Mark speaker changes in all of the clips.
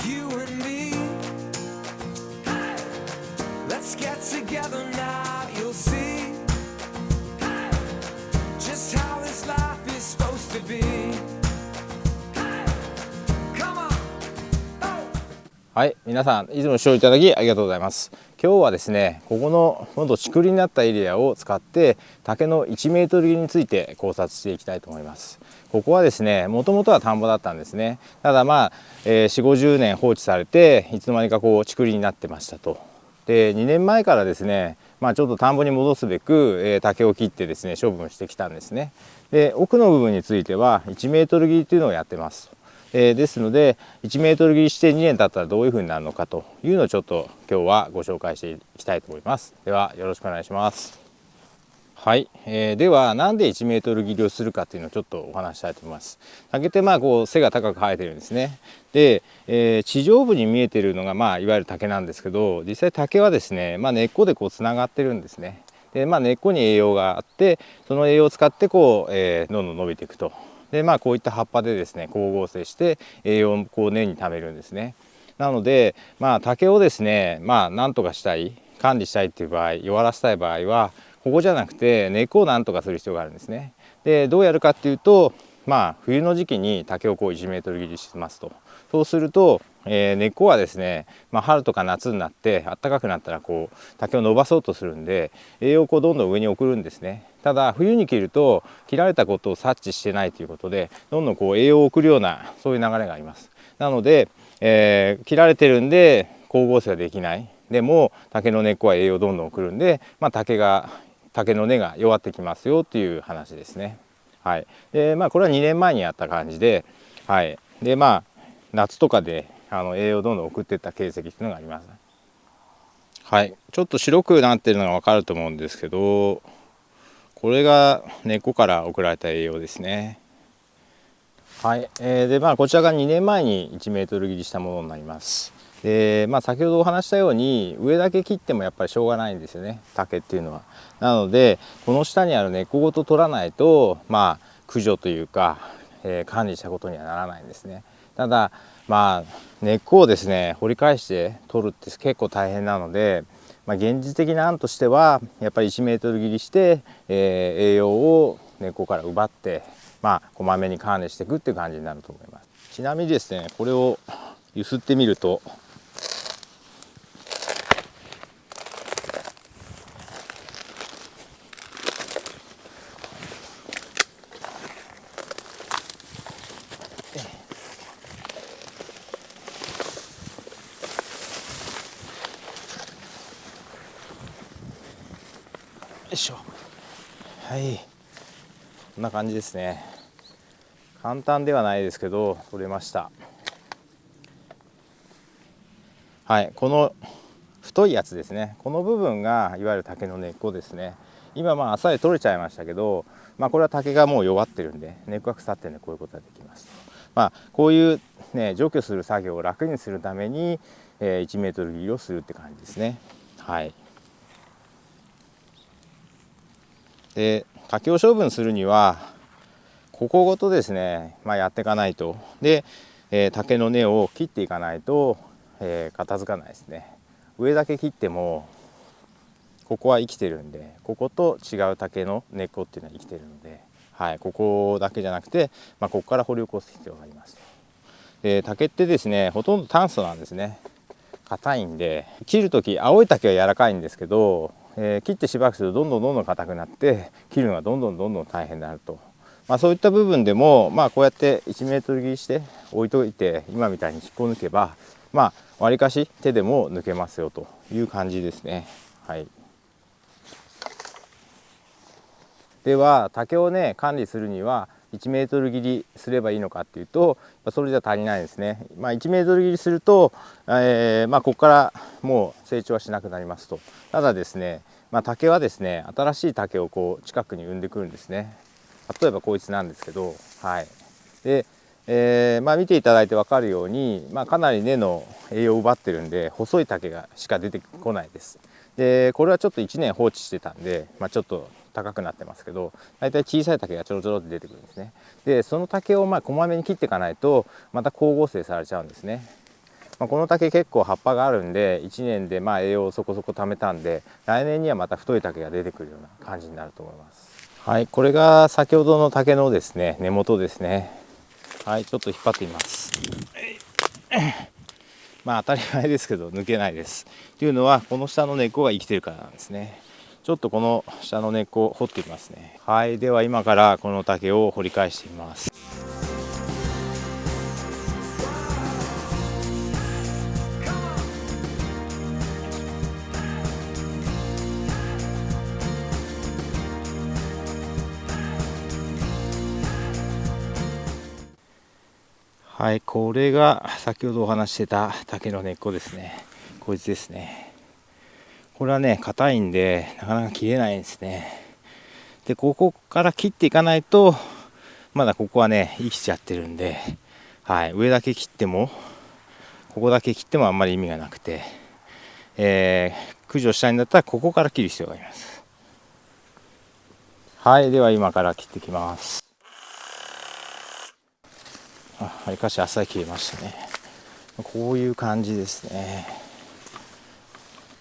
Speaker 1: you and me. Let's get together now, you'll see just how this life is supposed to be. Come on.
Speaker 2: はい、皆さんいつも視聴いただきありがとうございます。今日はですね、ここの今度竹林になったエリアを使って竹の1メートル切りについて考察していきたいと思います。ここはですね、もともとは田んぼだったんですね。ただ4、50年放置されていつの間にかこう竹林になってましたと。で、2年前からですね、ちょっと田んぼに戻すべく、竹を切ってですね処分してきたんですね。で、奥の部分については1メートル切りというのをやってます。ですので1メートル切りして2年経ったらどういうふうになるのかというのをちょっと今日はご紹介していきたいと思います。ではよろしくお願いします。はい、ではなんで1メートル切りをするかというのをちょっとお話したいと思います。竹ってこう背が高く生えてるんですね。で、地上部に見えているのがいわゆる竹なんですけど、実際竹はですね、根っこでこうつながってるんですね。で、根っこに栄養があって、その栄養を使ってこう、どんどん伸びていくと。でこういった葉っぱでですね光合成して栄養をこう根に貯めるんですね。なので竹をですねなんとかしたい、管理したいっていう場合、弱らせたい場合はここじゃなくて根っこをなんとかする必要があるんですね。で、どうやるかっていうと冬の時期に竹をこう1メートル切りしますと。そうすると、根っこはですね、春とか夏になって暖かくなったらこう竹を伸ばそうとするんで栄養をこうどんどん上に送るんですね。ただ冬に切ると切られたことを察知してないということでどんどんこう栄養を送るようなそういう流れがあります。なので、切られてるんで光合成ができない。でも竹の根っこは栄養をどんどん送るんで、竹の根が弱ってきますよっていう話ですね。はい。でこれは2年前にやった感じで、はい。で夏とかで栄養をどんどん送っていった形跡っていうのがあります。はい。ちょっと白くなってるのが分かると思うんですけど、これが根っこから送られた栄養ですね。はい。でこちらが2年前に1メートル切りしたものになります。で先ほどお話したように上だけ切ってもやっぱりしょうがないんですよね、竹っていうのは。なのでこの下にある根っこごと取らないと駆除というか、管理したことにはならないんですね。ただ根っこをですね掘り返して取るって結構大変なので、現実的な案としてはやっぱり1メートル切りして、栄養を根っこから奪ってこまめに管理していくっていう感じになると思います。ちなみにですね、これを揺すってみるとよいしょ。はい、こんな感じですね。簡単ではないですけど取れました。はい、この太いやつですね、この部分がいわゆる竹の根っこですね。今あっさり取れちゃいましたけど、これは竹がもう弱ってるんで根っこが腐ってるんでこういうことができます。こういうね除去する作業を楽にするために、1メートル切りをするって感じですね。はい。で竹を処分するにはここごとですね、やっていかないと。で、竹の根を切っていかないと、片付かないですね。上だけ切ってもここは生きてるんで、ここと違う竹の根っこっていうのは生きてるので、はい、ここだけじゃなくて、ここから掘り起こす必要があります。で竹ってですねほとんど炭素なんですね。硬いんで切る時青い竹は柔らかいんですけど、切ってしばらくするとどんどん硬くなって切るのがどんどん大変になると。そういった部分でもこうやって1メートル切りして置いといて今みたいに引っこ抜けばわりかし手でも抜けますよという感じですね。はい。では竹をね管理するには1メートル切りすればいいのかっていうとそれじゃ足りないですね。1メートル切りすると、ここからもう成長はしなくなりますと。ただですね、竹はですね新しい竹をこう近くに生んでくるんですね。例えばこいつなんですけど、はい。で、見ていただいて分かるように、かなり根の栄養を奪ってるんで細い竹がしか出てこないです。でこれはちょっと1年放置してたんで、ちょっと高くなってますけど、大体小さい竹がちょろちょろって出てくるんですね。でその竹をこまめに切っていかないとまた光合成されちゃうんですね。この竹結構葉っぱがあるんで1年で栄養をそこそこ貯めたんで、来年にはまた太い竹が出てくるような感じになると思います。はい、これが先ほどの竹のですね根元ですね。はい、ちょっと引っ張ってみます。当たり前ですけど抜けないです。というのはこの下の根っこが生きてるからなんですね。ちょっとこの下の根っこを掘ってみますね。はい、では今からこの竹を掘り返してみます。はい、これが先ほどお話してた竹の根っこですね。こいつですね。これはね硬いんでなかなか切れないんですね。でここから切っていかないとまだここはね生きちゃってるんで、はい、上だけ切ってもここだけ切ってもあんまり意味がなくて、駆除したいんだったらここから切る必要があります。はい、では今から切ってきます。わりかしあっさり切れましたね。こういう感じですね。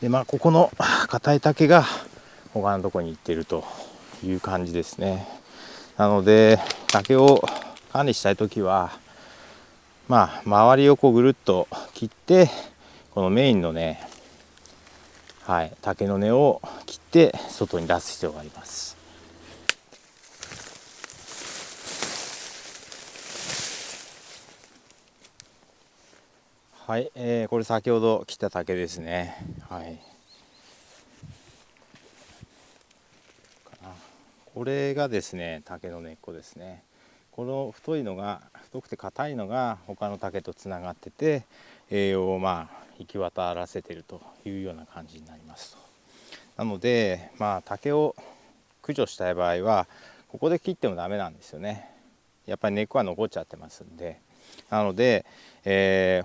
Speaker 2: でここの硬い竹が他のところに行っているという感じですね。なので竹を管理したいときは周りをぐるっと切ってこのメインのね、はい、竹の根を切って外に出す必要があります。はい、これ先ほど切った竹ですね。はい、これがですね竹の根っこですね。この太くて硬いのが他の竹とつながってて栄養を行き渡らせているというような感じになりますと。なので竹を駆除したい場合はここで切ってもダメなんですよね。やっぱり根っこは残っちゃってますんで。なので、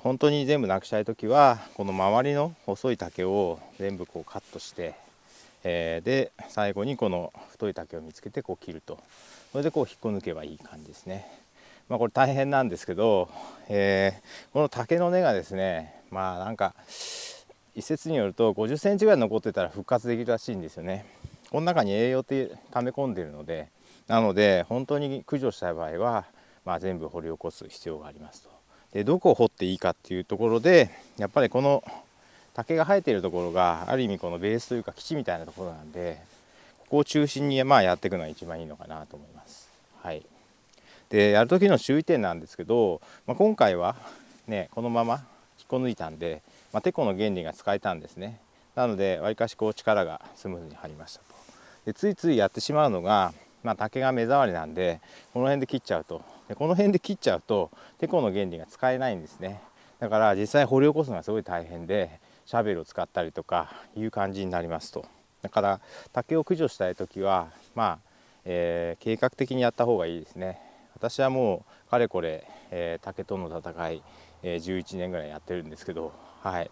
Speaker 2: 本当に全部なくしたい時はこの周りの細い竹を全部カットして、で最後にこの太い竹を見つけて切ると。それで引っこ抜けばいい感じですね。これ大変なんですけど、この竹の根がですねなんか一説によると50センチぐらい残ってたら復活できるらしいんですよね。この中に栄養って溜め込んでいるので、なので本当に駆除したい場合は、全部掘り起こす必要がありますと。でどこを掘っていいかっていうところでやっぱりこの竹が生えているところがある意味このベースというか基地みたいなところなんで、ここを中心にやっていくのが一番いいのかなと思います。はい、でやる時の注意点なんですけど、今回はねこのまま引っこ抜いたんで、テコの原理が使えたんですね。なのでわりかし力がスムーズに入りましたと。でついついやってしまうのが、竹が目障りなんでこの辺で切っちゃうと。でこの辺で切っちゃうとテコの原理が使えないんですね。だから実際掘り起こすのがすごい大変でシャベルを使ったりとかいう感じになりますと。だから竹を駆除したい時は計画的にやった方がいいですね。私はもうかれこれ、竹との戦い、11年ぐらいやってるんですけど、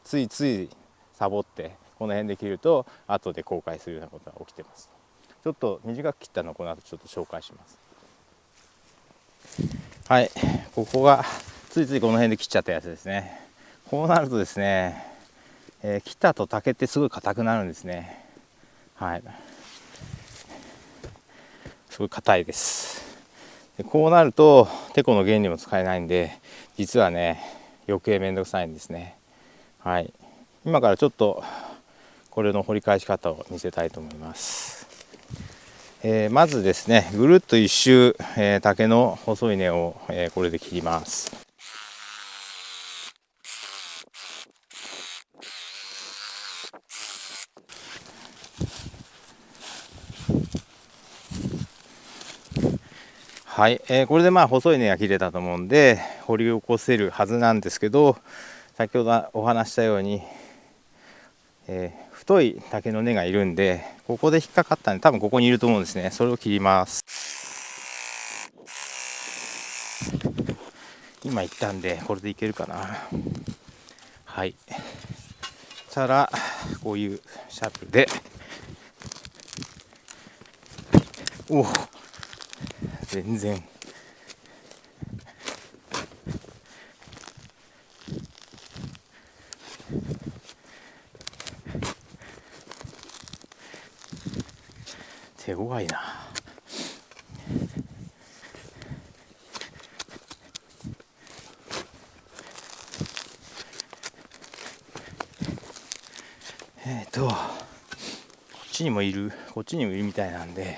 Speaker 2: ついついサボってこの辺で切ると後で後悔するようなことが起きてます。ちょっと短く切ったのをこの後ちょっと紹介します。はい、ここがついついこの辺で切っちゃったやつですね。こうなるとですね、切った後竹ってすごい硬くなるんですね。はい、すごい硬いです。でこうなるとテコの原理も使えないんで実はね余計めんどくさいんですね。はい、今からちょっとこれの掘り返し方を見せたいと思います。まずですねぐるっと一周、竹の細い根を、これで切ります。はい、これで細い根が切れたと思うんで掘り起こせるはずなんですけど、先ほどお話したように、太い竹の根がいるんでここで引っかかったんで多分ここにいると思うんですね。それを切ります。今言ったんでこれでいけるかな。はい、そしたらこういうシャープで全然手強いな。こっちにもいるみたいなんで、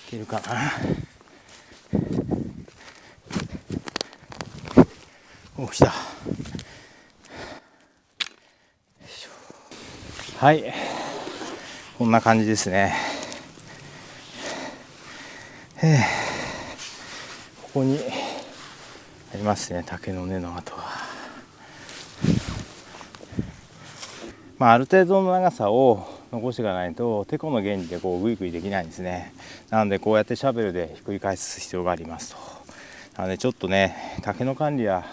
Speaker 2: いけるかな。お、来た。はい、こんな感じですね。ここにありますね、竹の根の跡は。ある程度の長さを残していかないとてこの原理でこうグイグイできないんですね。なのでこうやってシャベルでひっくり返す必要がありますと。なのでちょっとね、竹の管理や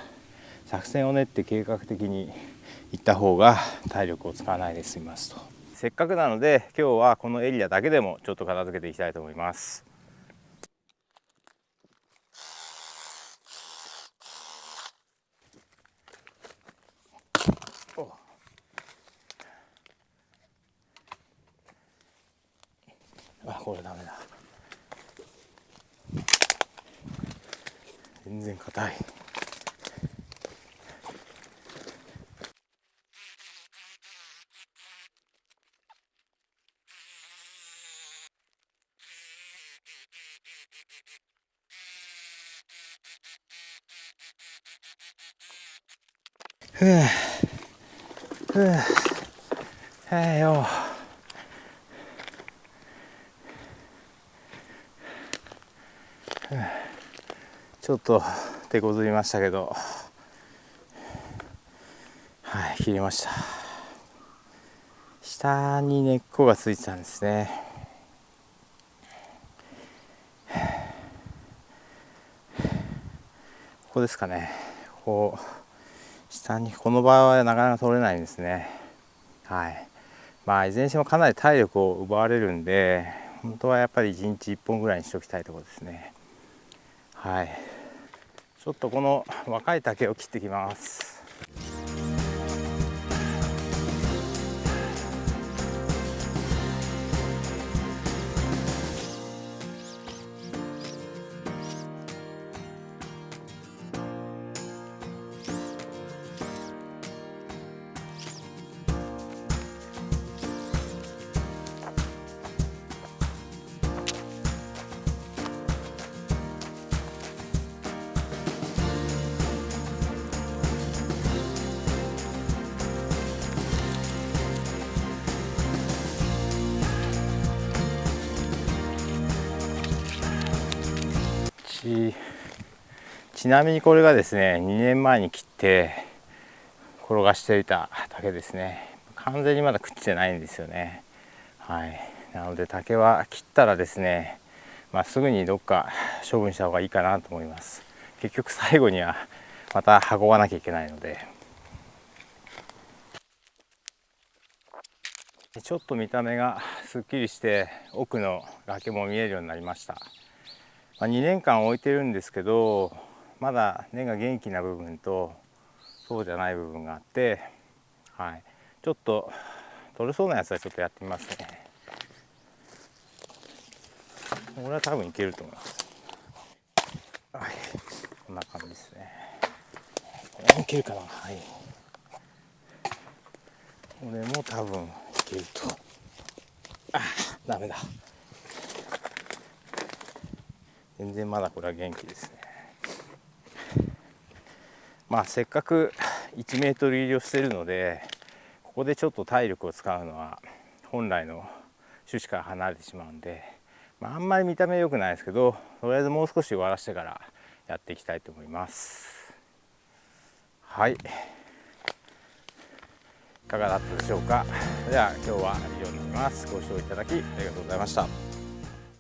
Speaker 2: 作戦を練って計画的に行った方が体力を使わないで済みますと。せっかくなので今日はこのエリアだけでもちょっと片付けていきたいと思います。これダメだ、全然硬い。ふぅふぅはいよ。ちょっと手こずりましたけど、はい、切れました。下に根っこがついてたんですね。ここですかね。こう下に、この場合はなかなか取れないんですね。はい。いずれにしてもかなり体力を奪われるんで、本当はやっぱり1日1本ぐらいにしておきたいところですね。はい。ちょっとこの若い竹を切ってきます。ちなみにこれがですね、2年前に切って転がしていた竹ですね。完全にまだ朽ちてないんですよね。はい。なので竹は切ったらですね、すぐにどっか処分した方がいいかなと思います。結局最後にはまた運ばなきゃいけないので。ちょっと見た目がすっきりして奥の崖も見えるようになりました。2年間置いてるんですけど、まだ根が元気な部分とそうじゃない部分があって、はい、ちょっと取れそうなやつはちょっとやってみますね。これは多分いけると思います。はい、こんな感じですね。いけるかな。はい、これも多分いけると。ダメだ。全然まだこれは元気ですね。せっかく1メートル入りをしてるので、ここでちょっと体力を使うのは本来の趣旨から離れてしまうんで、あんまり見た目良くないですけど、とりあえずもう少し終わらせてからやっていきたいと思います。はい、いかがだったでしょうか。では今日は以上になります。ご視聴いただきありがとうございました。